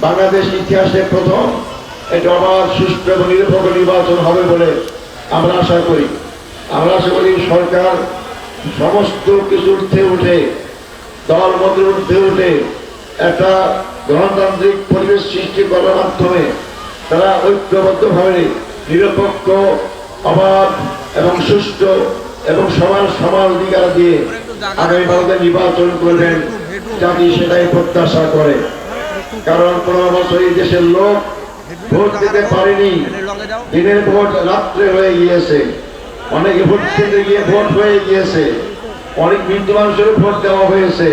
বাংলাদেশ ইতিহাসে প্রথম এটা অবাধ সুষ্ঠু এবং নিরপেক্ষ নির্বাচন হবে বলে আমরা আশা করি। আমরা আশা করি সরকার সমস্ত কিছু ঊর্ধ্বে উঠে, দল মতের ঊর্ধ্বে উঠে একটা গণতান্ত্রিক পরিবেশ সৃষ্টি করার মাধ্যমে তারা ঐক্যবদ্ধভাবে নিরপেক্ষ, অবাধ এবং সুষ্ঠু এবং সমান অধিকার দিয়ে আগামী ভারতে নির্বাচন করবেন, জাতি সেটাই প্রত্যাশা করে। কারণ 15 বছর এই দেশের লোক ভোট দিতে পারেনি, দিনের ভোট রাত্রে হয়ে গিয়েছে, অনেকে ভোট দিতে গিয়ে ভোট হয়ে গিয়েছে, অনেক মৃত্যু মানুষের ভোট দেওয়া হয়েছে।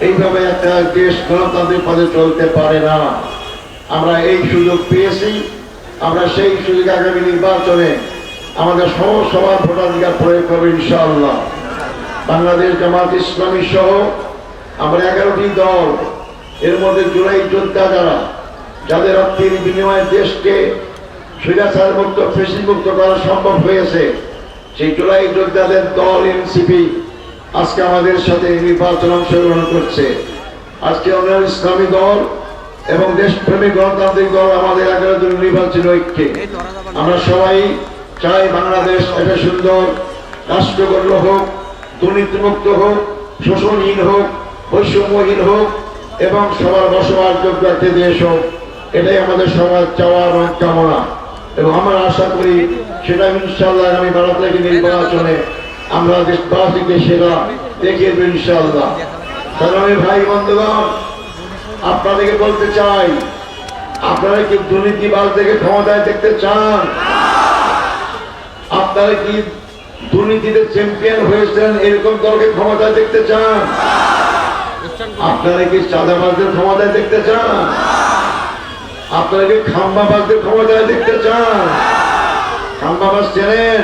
এইভাবে একটা দেশ গণতান্ত্রিক পথে চলতে পারে না। আমরা এই সুযোগ পেয়েছি, আমরা সেই সুযোগ আগামী নির্বাচনে আমাদের সমান ভোটাধিকার প্রয়োগ করবো ইনশাআল্লাহ। বাংলাদেশ জামাত ইসলামী সহ আমরা 11টি দল, এর মধ্যে জুলাই যোদ্ধা যাদের রক্তের বিনিময়ে দেশকে স্বৈরাচার মুক্ত, ফ্যাসিস্ট মুক্ত করা সম্ভব হয়েছে, সেই জুলাই যোদ্ধাদের দল এনসিপি আজকে আমাদের সাথে নির্বাচন অংশগ্রহণ করছে। আজকে অন্যান্য ইসলামী দল এবং দেশপ্রেমিক গণতান্ত্রিক দল আমাদের 11 জন নির্বাচন ঐক্যে আমরা সবাই চাই বাংলাদেশ একটা সুন্দর রাষ্ট্র গঠন হোক, দুর্নীতিমুক্ত হোক, শোষণহীন হোক, বৈষম্যহীন হোক এবং সবার বসবাসযোগ্য একটা দেশ হোক। এটাই আমাদের সবার চাওয়া এবং কামনা, এবং আমরা আশা করি সেটা ইনশাআল্লাহ আগামী 12 তারিখে নির্বাচনে আমরা দেশবাসীকে সেটা দেখিয়ে দেব ইনশাআল্লাহ। সংগ্রামী ভাই বন্ধুগণ, আপনাদেরকে বলতে চাই, আপনারা কি দুর্নীতিবাজদেরকে ক্ষমতায় দেখতে চান? আপনারা কি দুর্নীতিতে চ্যাম্পিয়ন হয়েছেন এরকম দলকে ক্ষমতায় দেখতে চান? আপনারা কি চাঁদাবাজদের ক্ষমতায় দেখতে চান? আপনারা কি খাম্বাবাজদের ক্ষমতায় দেখতে চান? খাম্বাবাজ চেনেন?